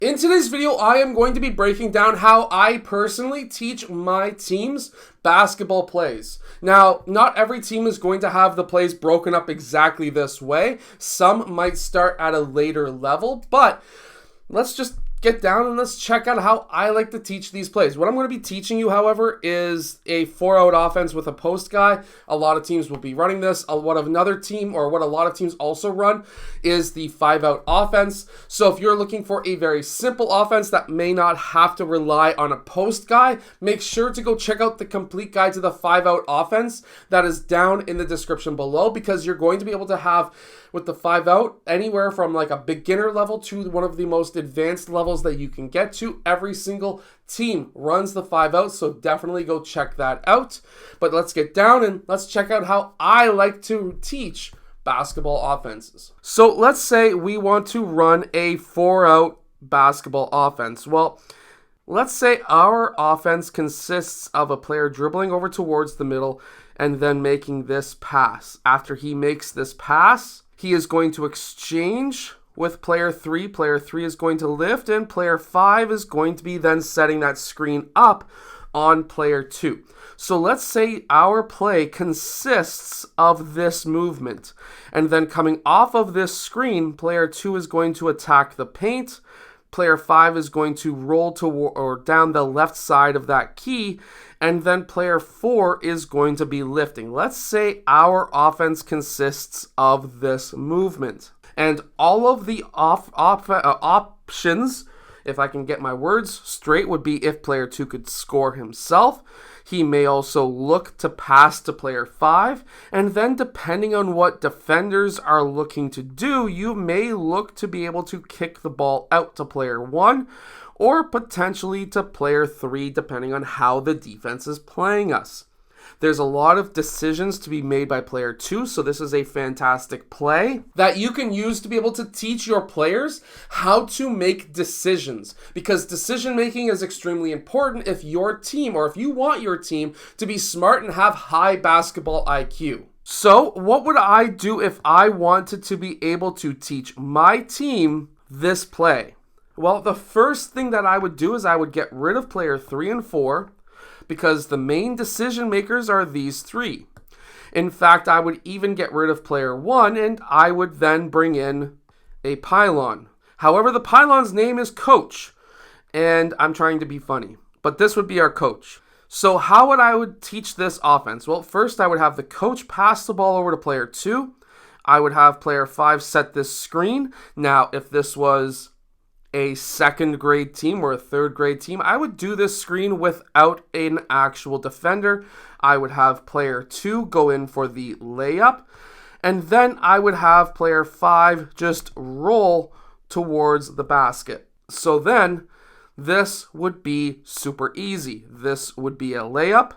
In today's video, I am going to be breaking down how I personally teach my teams basketball plays. Now, not every team is going to have the plays broken up exactly this way. Some might start at a later level, but let's just get down and let's check out how I like to teach these plays. What I'm going to be teaching you, however, is a 4-out offense with a post guy. A lot of teams will be running this. What a lot of teams also run is the 5-out offense. So if you're looking for a very simple offense that may not have to rely on a post guy, make sure to go check out the complete guide to the 5-out offense that is down in the description below, because you're going to be able to have with the 5-out anywhere from like a beginner level to one of the most advanced levels that you can get to. Every single team runs the 5-out, so definitely go check that out. But let's get down and let's check out how I like to teach basketball offenses. So let's say we want to run a 4-out basketball offense. Well, let's say our offense consists of a player dribbling over towards the middle and then making this pass. After he makes this pass, he is going to exchange with player 3. Player 3 is going to lift, and player 5 is going to be then setting that screen up on player 2. So let's say our play consists of this movement, and then coming off of this screen, player 2 is going to attack the paint. Player 5 is going to roll toward or down the left side of that key, and then player 4 is going to be lifting. Let's say our offense consists of this movement, and all of the options, if I can get my words straight, would be if player 2 could score himself. He may also look to pass to player 5, and then depending on what defenders are looking to do, you may look to be able to kick the ball out to player 1 or potentially to player 3, depending on how the defense is playing us. There's a lot of decisions to be made by player 2, so this is a fantastic play that you can use to be able to teach your players how to make decisions, because decision making is extremely important if your team, or if you want your team to be smart and have high basketball IQ. So what would I do if I wanted to be able to teach my team this play? Well, the first thing that I would do is I would get rid of player 3 and 4, because the main decision makers are these 3. In fact, I would even get rid of player 1, and I would then bring in a pylon. However, the pylon's name is coach, and I'm trying to be funny, but this would be our coach. So how would I teach this offense? Well, first I would have the coach pass the ball over to player 2. I would have player 5 set this screen. Now, if this was a second grade team or a third grade team, I would do this screen without an actual defender. I would have player 2 go in for the layup, and then I would have player 5 just roll towards the basket. So then this would be super easy. This would be a layup,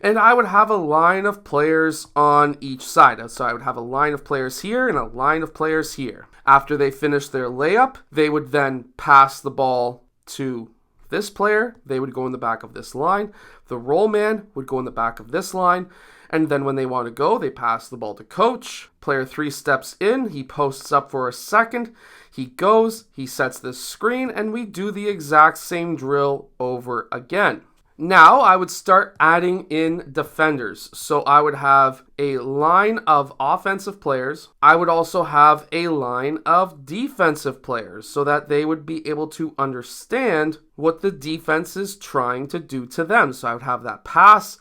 and I would have a line of players on each side. So I would have a line of players here and a line of players here. After they finish their layup, they would then pass the ball to this player. They would go in the back of this line. The roll man would go in the back of this line. And then when they want to go, they pass the ball to coach. Player 3 steps in. He posts up for a second. He goes, he sets this screen, and we do the exact same drill over again. Now I would start adding in defenders. So I would have a line of offensive players. I would also have a line of defensive players so that they would be able to understand what the defense is trying to do to them. So I would have that pass.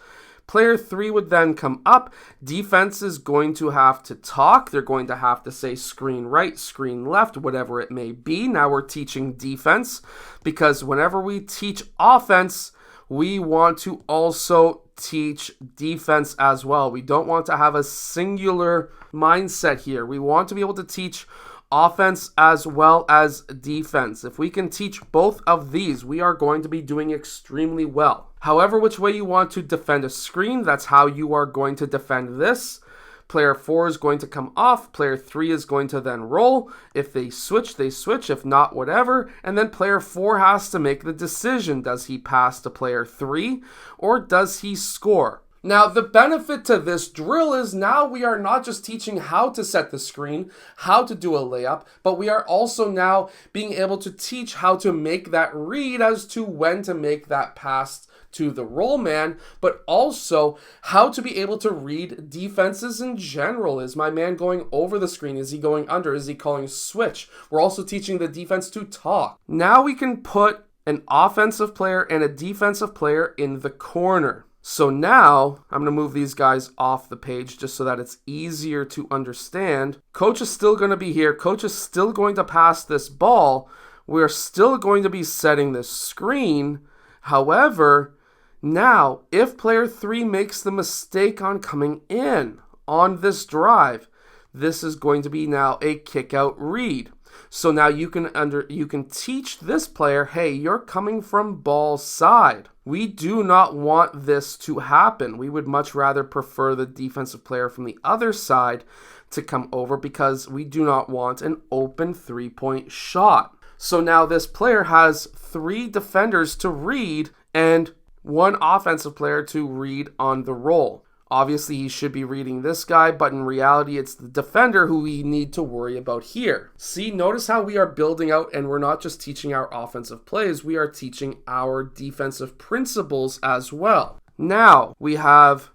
Player 3 would then come up. Defense is going to have to talk. They're going to have to say screen right, screen left, whatever it may be. Now we're teaching defense, because whenever we teach offense, we want to also teach defense as well. We don't want to have a singular mindset here. We want to be able to teach offense as well as defense. If we can teach both of these, we are going to be doing extremely well. However, which way you want to defend a screen, that's how you are going to defend this. Player 4 is going to come off. Player 3 is going to then roll. If they switch, they switch. If not, whatever. And then player 4 has to make the decision. Does he pass to player 3 or does he score? Now, the benefit to this drill is now we are not just teaching how to set the screen, how to do a layup, but we are also now being able to teach how to make that read as to when to make that pass to the roll man, but also how to be able to read defenses in general. Is my man going over the screen? Is he going under? Is he calling switch? We're also teaching the defense to talk. Now we can put an offensive player and a defensive player in the corner. So now, I'm going to move these guys off the page just so that it's easier to understand. Coach is still going to be here. Coach is still going to pass this ball. We're still going to be setting this screen. However, now, if player 3 makes the mistake on coming in on this drive, this is going to be now a kick-out read. So now you can teach this player, hey, you're coming from ball side. We do not want this to happen. We would much rather prefer the defensive player from the other side to come over because we do not want an open three-point shot. So now this player has 3 defenders to read and 1 offensive player to read on the roll. Obviously, he should be reading this guy, but in reality, it's the defender who we need to worry about here. See, notice how we are building out, and we're not just teaching our offensive plays, we are teaching our defensive principles as well. Now, we have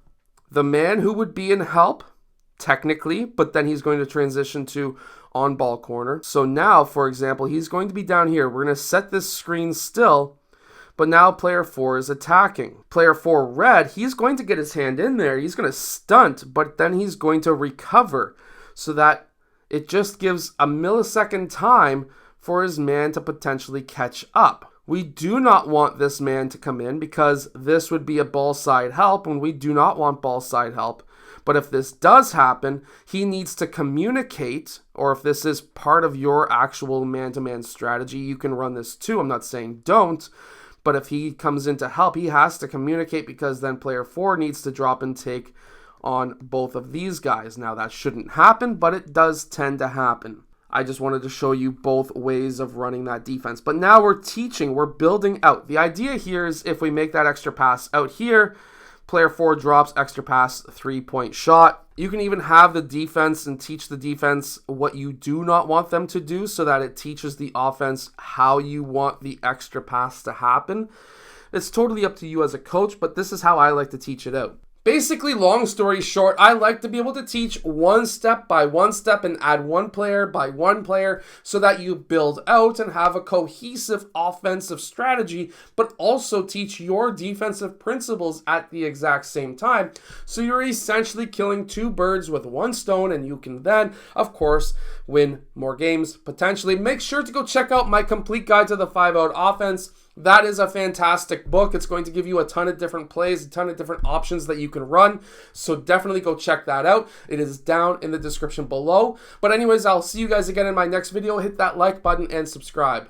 the man who would be in help, technically, but then he's going to transition to on-ball corner. So now, for example, he's going to be down here. We're going to set this screen still. But now player 4 is attacking. Player 4, red, he's going to get his hand in there. He's going to stunt, but then he's going to recover so that it just gives a millisecond time for his man to potentially catch up. We do not want this man to come in because this would be a ball side help, and we do not want ball side help. But if this does happen, he needs to communicate, or if this is part of your actual man-to-man strategy, you can run this too. I'm not saying don't. But if he comes in to help, he has to communicate because then player 4 needs to drop and take on both of these guys. Now, that shouldn't happen, but it does tend to happen. I just wanted to show you both ways of running that defense. But now we're teaching, we're building out. The idea here is if we make that extra pass out here, player 4 drops extra pass, 3-point shot. You can even have the defense and teach the defense what you do not want them to do so that it teaches the offense how you want the extra pass to happen. It's totally up to you as a coach, but this is how I like to teach it out. Basically, long story short, I like to be able to teach one step by one step and add one player by one player so that you build out and have a cohesive offensive strategy, but also teach your defensive principles at the exact same time. So you're essentially killing 2 birds with 1 stone, and you can then, of course, win more games potentially. Make sure to go check out my complete guide to the 5-out offense. That is a fantastic book. It's going to give you a ton of different plays, a ton of different options that you can run. So definitely go check that out. It is down in the description below. But anyways, I'll see you guys again in my next video. Hit that like button and subscribe.